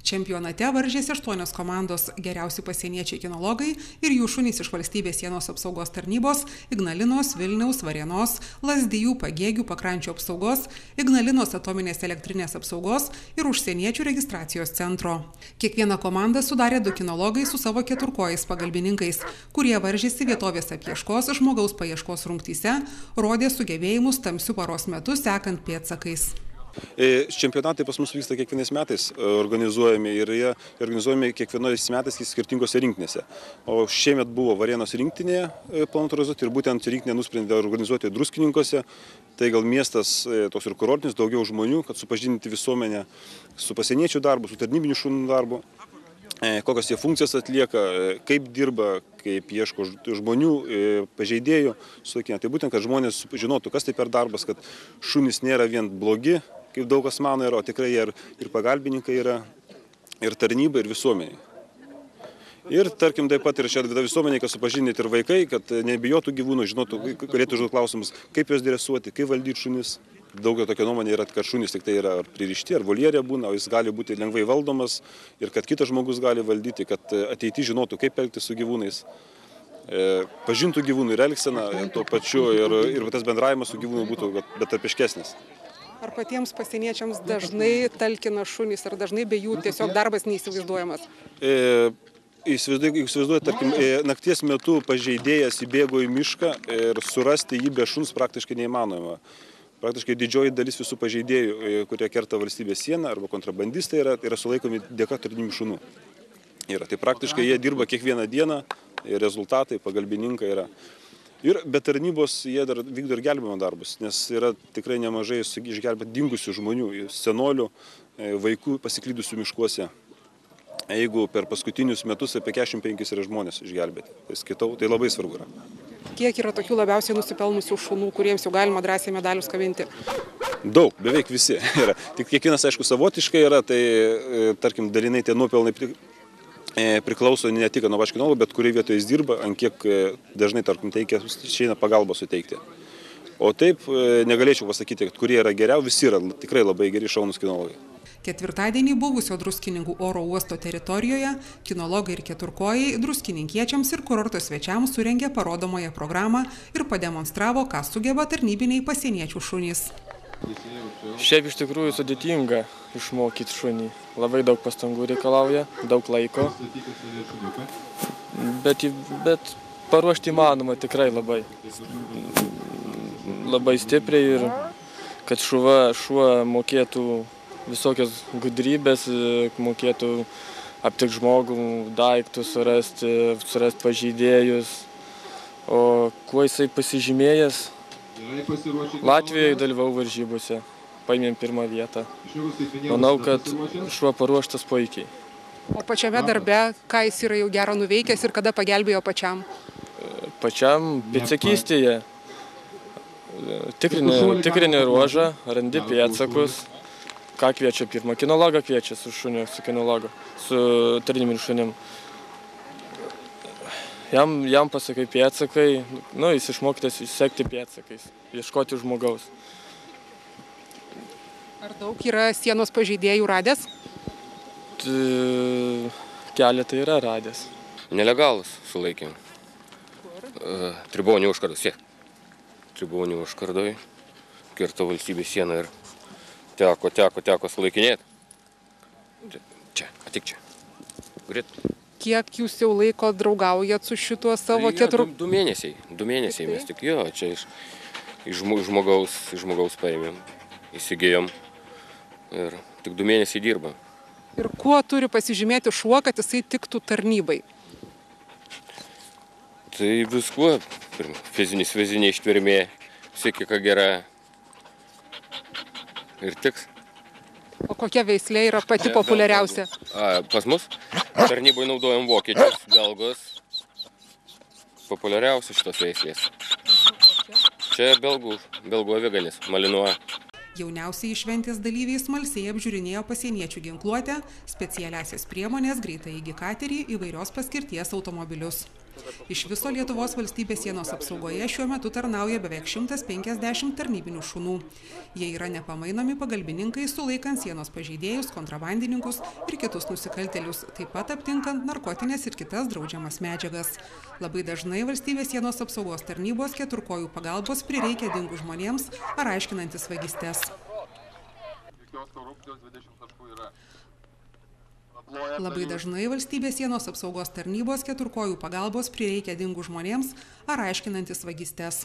Čempionate varžėsi 8 komandos – geriausi pasieniečiai kinologai ir jų šunys iš valstybės sienos apsaugos tarnybos, Ignalinos, Vilniaus, Varėnos, Lazdijų, Pagėgių, Pakrančių apsaugos, Ignalinos atominės elektrinės apsaugos ir užsieniečių registracijos centro. Kiekvieną komandą sudarė 2 kinologai su savo keturkojais pagalbininkais, kurie varžėsi vietovės apieškos žmogaus paieškos rungtyse, rodė sugebėjimus tamsiu paros metu sekant pėdsakais. Čempionatai pas mus vyksta kiekvienais metais organizuojami ir jie organizuojami kiekvienais metais skirtingose rinktinėse. O šiemet buvo Varėnos rinktinėje planuota organizuoti ir būtent rinktinė nusprendė organizuoti Druskininkuose. Tai gal miestas toks ir kurortinis, daugiau žmonių, kad supažindinti visuomenę su pasieniečių darbu, su tarnybinių šunų darbu, kokios jie funkcijas atlieka, kaip dirba, kaip ieško žmonių, pažeidėjų. Tai būtent, kad žmonės žinotų, kas tai per darbas, kad šunys nėra vien blogi, kaip daug kas mano yra, o tikrai jie ir pagalbininkai yra, ir tarnyba, ir visuomeniai. Ir tarkim taip pat ir šią visuomenį, kad supažindinti ir vaikai, kad nebijotų gyvūnų, žinotų, galėtų užduoti klausimus, kaip juos dresuoti, kaip valdyti šunis. Daugiau tokia nuomonė yra, kad šunys tik tai yra pririšti, ar voljerė būna, o jis gali būti lengvai valdomas ir kad kitas žmogus gali valdyti, kad ateityje žinotų, kaip elgtis su gyvūnais. Pažintų gyvūnų ir elgseną tuo pačiu ir tas bendravimas su gyvūnu būtų betarpiškesnis. Ar patiems pasieniečiams dažnai talkina šunys, ar dažnai be jų tiesiog darbas neįsivaizduojamas? Įsivaizduoju, tarkim, nakties metu pažeidėjas įbėgo į mišką ir surasti jį be šuns praktiškai neįmanoma. Praktiškai didžioji dalis visų pažeidėjų, kurie kerta valstybės sieną arba kontrabandistai yra sulaikomi dėka tarnybinių šunų. Tai praktiškai jie dirba kiekvieną dieną, rezultatai, pagalbininkai yra. Ir be tarnybos jie dar vykdo ir gelbėjimo darbus, nes yra tikrai nemažai išgelbėti dingusių žmonių, senolių, vaikų pasiklydusių miškuose. Jeigu per paskutinius metus apie 45 yra žmonės išgelbėti, tai labai svarbu yra. Kiek yra tokių labiausiai nusipelnusių šunų, kuriems jau galima drąsiai medalius kabinti? Daug, beveik visi yra. Tik kiekvienas, aišku, savotiškai yra, tai, tarkim, dalinai tie nuopelnai priklauso ne tik nuo pačio kinologo, bet kurioje vietoje jis dirba, ant kiek dažnai, tarkim, išeina pagalbą suteikti. O taip negalėčiau pasakyti, kad kurie yra geriau, visi yra tikrai labai geri šaunūs kinologai. Ketvirtadienį buvusio Druskininkų oro uosto teritorijoje kinologai ir keturkojai druskininkiečiams ir kurorto svečiams surengė parodomąją programą ir pademonstravo, ką sugeba tarnybiniai pasieniečių šunys. Šiaip iš tikrųjų sudėtinga išmokyti šunį. Labai daug pastangų reikalauja, daug laiko. Bet paruošti įmanoma tikrai labai stipriai ir kad šuo mokėtų visokias gudrybės, mokėtų aptikti žmogų, daiktus, surasti pažeidėjus. O kuo jisai pasižymėjęs? Latvijoje dalyvau varžybose, paėmėm 1 vietą. Manau, kad šuo paruoštas puikiai. O pačiame darbe, ką jis yra jau gero nuveikęs ir kada pagelbėjo pačiam? Pačiam pėdsakystėje. Tikrini ruožą, randi pėdsakus. Ką kviečia pirmą? Kinologą kviečia su šuniu, su tarnybiniu šunim. Jam pasakai pėdsakai, jis išmokytas sekti pėdsakais, ieškoti žmogaus. Ar daug yra sienos pažeidėjų radęs? Keletą yra radęs. Nelegalus sulaikėm. Tribonių užkardos, Tribonių užkardoj, kirto valstybės sieną ir teko sulaikinėti. Čia, atik čia. Grit. Kiek jūs jau laiko draugaujat su šituo savo keturiu? 2 mėnesiai mes tik čia iš žmogaus paėmėm, įsigijom ir tik 2 mėnesiai dirba. Ir kuo turi pasižymėti šuo, kad jisai tiktų tarnybai? Tai viskuo, fizinė ištvermė, psichika gera ir tiks. O kokia veislė yra pati populiariausia? Pas mus tarnybai naudojam vokiečius, belgus. Populiariausios šitos veislės. Čia belgų aviganis, Malinois. Jauniausiai šventės dalyviai smalsiai apžiūrinėjo pasieniečių ginkluotę, specialiasias priemonės, greitaeigį katerį, įvairios paskirties automobilius. Iš viso Lietuvos valstybės sienos apsaugoje šiuo metu tarnauja beveik 150 tarnybinių šunų. Jie yra nepamainomi pagalbininkai sulaikant sienos pažeidėjus, kontrabandininkus ir kitus nusikaltėlius, taip pat aptinkant narkotinės ir kitas draudžiamas medžiagas. Labai dažnai valstybės sienos apsaugos tarnybos keturkojų pagalbos prireikia dingus žmonėms ar aiškinantis vagystes. Labai dažnai valstybės sienos apsaugos tarnybos keturkojų pagalbos prireikia dingus žmonėms ar aiškinantis vagystes.